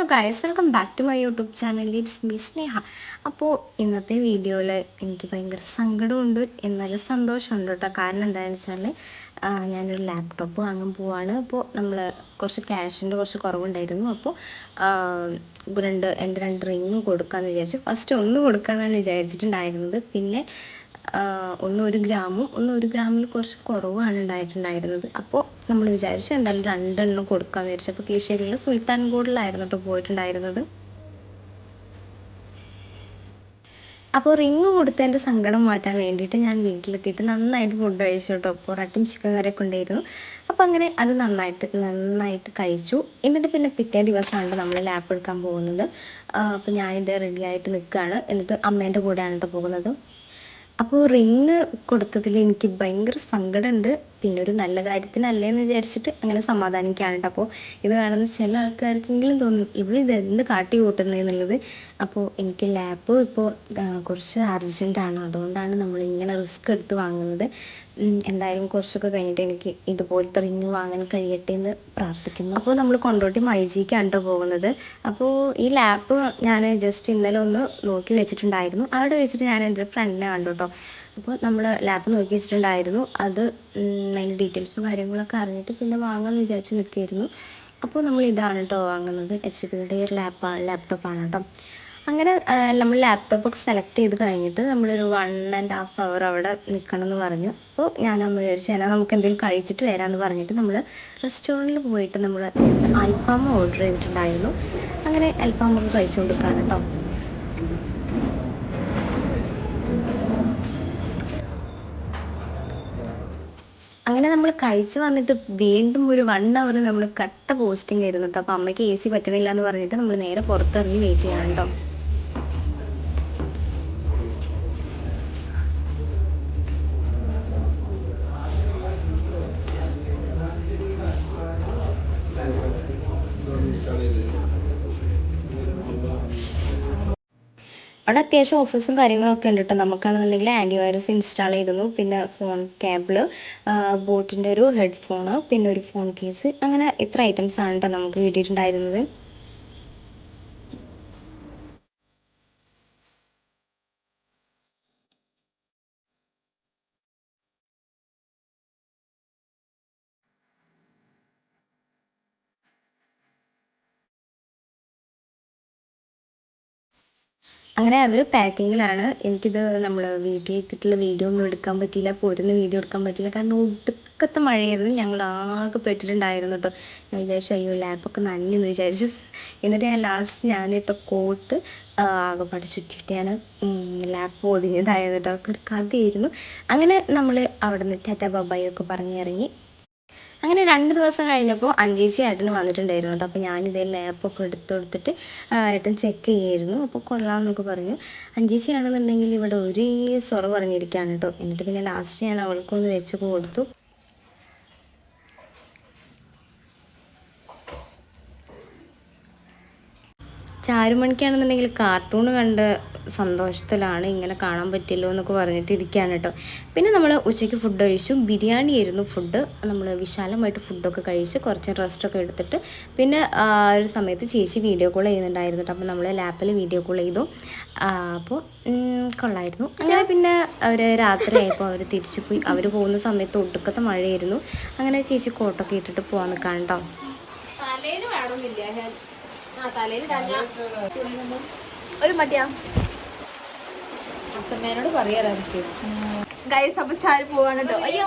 Hello guys, welcome back to my YouTube channel. It's me Sneha. അപ്പോൾ ഇന്നത്തെ വീഡിയോയിൽ എനിക്ക് ഭയങ്കര സങ്കടമുണ്ട്, എന്നാലും സന്തോഷമുണ്ട് കേട്ടോ. കാരണം എന്താണെന്ന് വെച്ചാൽ ഞാനൊരു ലാപ്ടോപ്പ് വാങ്ങാൻ പോവാണ്. അപ്പോൾ നമ്മൾ കുറച്ച് ക്യാഷിൻ്റെ കുറച്ച് കുറവുണ്ടായിരുന്നു. അപ്പോൾ എൻ്റെ രണ്ട് റിങ് കൊടുക്കാമെന്ന് വിചാരിച്ചു. ഫസ്റ്റ് ഒന്ന് കൊടുക്കാമെന്നാണ് വിചാരിച്ചിട്ടുണ്ടായിരുന്നത്. പിന്നെ ഒരു ഗ്രാമിൽ കുറച്ച് കുറവാണ് ഉണ്ടായിട്ടുണ്ടായിരുന്നത്. അപ്പോൾ നമ്മൾ വിചാരിച്ചു എന്തായാലും രണ്ടെണ്ണം കൊടുക്കാമെന്ന് വിചാരിച്ചു. അപ്പോൾ കീശേരിയിൽ സുൽത്താൻ ഗോൾഡിലായിരുന്നു കേട്ടോ പോയിട്ടുണ്ടായിരുന്നത്. അപ്പോൾ റിങ് കൊടുത്തതിൻ്റെ സങ്കടം മാറ്റാൻ വേണ്ടിയിട്ട് ഞാൻ വീട്ടിലെത്തിയിട്ട് നന്നായിട്ട് ഫുഡ് കഴിച്ചു കേട്ടോ. പൊറോട്ടയും ചിക്കൻ കറിയൊക്കെ ഉണ്ടായിരുന്നു. അപ്പോൾ അങ്ങനെ അത് നന്നായിട്ട് കഴിച്ചു. എന്നിട്ട് പിന്നെ പിറ്റേ ദിവസമാണ് നമ്മൾ ലാപ്പ് എടുക്കാൻ പോകുന്നത്. അപ്പോൾ ഞാനിത് റെഡിയായിട്ട് നിൽക്കുകയാണ്. എന്നിട്ട് അമ്മേൻ്റെ കൂടെയാണ് കേട്ടോ പോകുന്നത്. അപ്പോൾ റിങ് കൊടുത്തതിൽ എനിക്ക് ഭയങ്കര സങ്കടമുണ്ട്. പിന്നെ ഒരു നല്ല കാര്യത്തിനല്ലേന്ന് വിചാരിച്ചിട്ട് അങ്ങനെ സമാധാനിക്കുകയാണ് കേട്ടോ. അപ്പോൾ ഇത് കാണുന്ന ചില ആൾക്കാർക്കെങ്കിലും തോന്നും ഇത് എന്ത് കാട്ടി കൂട്ടുന്നതെന്നുള്ളത്. അപ്പോൾ എനിക്ക് ലാപ്പ് ഇപ്പോൾ കുറച്ച് അർജൻറ്റാണ്, അതുകൊണ്ടാണ് നമ്മൾ ഇങ്ങനെ റിസ്ക് എടുത്ത് വാങ്ങുന്നത്. എന്തായാലും കുറച്ചൊക്കെ കഴിഞ്ഞിട്ട് എനിക്ക് ഇതുപോലത്തെ റിങ് വാങ്ങാൻ കഴിയട്ടെ എന്ന് പ്രാർത്ഥിക്കുന്നു. അപ്പോൾ നമ്മൾ കൊണ്ടോട്ടി മൈജിക്കാണ് കേട്ടോ പോകുന്നത്. അപ്പോൾ ഈ ലാപ്പ് ഞാൻ ജസ്റ്റ് ഇന്നലെ ഒന്ന് നോക്കി വെച്ചിട്ടുണ്ടായിരുന്നു. അവിടെ വെച്ചിട്ട് ഞാൻ എൻ്റെ ഫ്രണ്ടിനെ കണ്ടു കേട്ടോ. അപ്പോൾ നമ്മൾ ലാപ്പ് നോക്കി വെച്ചിട്ടുണ്ടായിരുന്നു. അത് അതിൻ്റെ ഡീറ്റെയിൽസും കാര്യങ്ങളൊക്കെ അറിഞ്ഞിട്ട് പിന്നെ വാങ്ങാമെന്ന് വിചാരിച്ച് നിൽക്കുകയായിരുന്നു. അപ്പോൾ നമ്മൾ ഇതാണ് കേട്ടോ വാങ്ങുന്നത്. HP-യുടെ ഒരു ലാപ്ടോപ്പാണ് കേട്ടോ. അങ്ങനെ നമ്മൾ ലാപ്ടോപ്പൊക്കെ സെലക്ട് ചെയ്ത് കഴിഞ്ഞിട്ട് നമ്മളൊരു 1.5 hour അവിടെ നിൽക്കണം എന്ന് പറഞ്ഞു. അപ്പോൾ ഞാനമ്മ വിചാരിച്ചു എന്നാൽ നമുക്ക് എന്തെങ്കിലും കഴിച്ചിട്ട് വരാമെന്ന് പറഞ്ഞിട്ട് നമ്മൾ റെസ്റ്റോറൻറ്റിൽ പോയിട്ട് നമ്മൾ അൽഫാം ഓർഡർ ചെയ്തിട്ടുണ്ടായിരുന്നു. അങ്ങനെ അൽഫാമൊക്കെ കഴിച്ചുകൊണ്ടിരിക്കുകയാണ് കേട്ടോ. അങ്ങനെ നമ്മൾ കഴിച്ച് വന്നിട്ട് വീണ്ടും ഒരു 1 hour നമ്മൾ കട്ട പോസ്റ്റിംഗ് ആയിരുന്നു കേട്ടോ. അപ്പോൾ അമ്മയ്ക്ക് AC പറ്റണില്ല എന്ന് പറഞ്ഞിട്ട് നമ്മൾ നേരെ പുറത്തിറങ്ങി വെയിറ്റ് ചെയ്യണം കേട്ടോ. അവിടെ അത്യാവശ്യം ഓഫീസും കാര്യങ്ങളൊക്കെ ഉണ്ട് കേട്ടോ. നമുക്കാണെന്നുണ്ടെങ്കിൽ ആൻറ്റിവൈറസ് ഇൻസ്റ്റാൾ ചെയ്തിരുന്നു. പിന്നെ ഫോൺ കേബിള്, ബോട്ടിൻ്റെ ഒരു ഹെഡ്ഫോണ്, പിന്നെ ഒരു ഫോൺ കേസ്, അങ്ങനെ ഇത്ര ഐറ്റംസാണ് കേട്ടോ നമുക്ക് കിട്ടിയിട്ടുണ്ടായിരുന്നത്. അങ്ങനെ അവർ പാക്കിങ്ങിലാണ്. എനിക്കിത് നമ്മൾ വീട്ടിലേക്കിട്ടുള്ള വീഡിയോ ഒന്നും എടുക്കാൻ പറ്റിയില്ല, പോരുന്ന വീഡിയോ എടുക്കാൻ പറ്റിയില്ല. കാരണം ഒടുക്കത്തെ മഴയായിരുന്നു. ഞങ്ങൾ ആകെ പെട്ടിട്ടുണ്ടായിരുന്നു കേട്ടോ. ഞാൻ വിചാരിച്ചു അയ്യോ ലാപ്പൊക്കെ നനഞ്ഞെന്ന് വിചാരിച്ചു. എന്നിട്ട് ഞാനിട്ട കോട്ട് ആകെപ്പാടെ ചുറ്റിയിട്ട് ഞാൻ ലാപ്പ് ഒതുങ്ങിയതായത് കേട്ടോ. ഒരു കഥയായിരുന്നു. അങ്ങനെ നമ്മൾ അവിടെ നിന്ന് ടാറ്റ ബബായി ഒക്കെ പറഞ്ഞിറങ്ങി. അങ്ങനെ 2 ദിവസം കഴിഞ്ഞപ്പോൾ അഞ്ജേച്ചി ഏട്ടന് വന്നിട്ടുണ്ടായിരുന്നു കേട്ടോ. അപ്പോൾ ഞാനിതേ ലാപ്പൊക്കെ എടുത്ത് കൊടുത്തിട്ട് ഏട്ടൻ ചെക്ക് ചെയ്യായിരുന്നു. അപ്പോൾ കൊള്ളാമെന്നൊക്കെ പറഞ്ഞു. അഞ്ജേച്ചിയാണെന്നുണ്ടെങ്കിൽ ഇവിടെ ഒരേ സൊറ പറഞ്ഞിരിക്കുകയാണ് കേട്ടോ. എന്നിട്ട് പിന്നെ ലാസ്റ്റ് ഞാൻ അവൾക്കൊന്ന് വെച്ച് കൊടുത്തു. ചാരുമണിക്കാണെന്നുണ്ടെങ്കിൽ കാർട്ടൂൺ കണ്ട് സന്തോഷത്തിലാണ്, ഇങ്ങനെ കാണാൻ പറ്റില്ലോ എന്നൊക്കെ പറഞ്ഞിട്ട് ഇരിക്കുകയാണ് കേട്ടോ. പിന്നെ നമ്മൾ ഉച്ചയ്ക്ക് ഫുഡ് കഴിച്ചു. ബിരിയാണി ആയിരുന്നു ഫുഡ്. നമ്മൾ വിശാലമായിട്ട് ഫുഡൊക്കെ കഴിച്ച് കുറച്ച് റെസ്റ്റൊക്കെ എടുത്തിട്ട് പിന്നെ ഒരു സമയത്ത് ചേച്ചി വീഡിയോ കോൾ ചെയ്യുന്നുണ്ടായിരുന്നു കേട്ടോ. അപ്പോൾ നമ്മൾ ലാപ്പിൽ വീഡിയോ കോൾ ചെയ്തു. അപ്പോൾ കൊള്ളായിരുന്നു. അങ്ങനെ പിന്നെ അവർ രാത്രിയായപ്പോൾ അവർ തിരിച്ചു പോയി. അവർ പോകുന്ന സമയത്ത് ഒടുക്കത്തെ മഴയായിരുന്നു. അങ്ങനെ ചേച്ചി കോട്ടൊക്കെ ഇട്ടിട്ട് പോകാൻ നിൽക്കാൻ കേട്ടോ. ഒരു മടിയാ അച്ഛമ്മേനോട് പറയാറാ ഗൈസ്. അപ്പൊ ചാരി പോവാണ് കേട്ടോ. അയ്യോ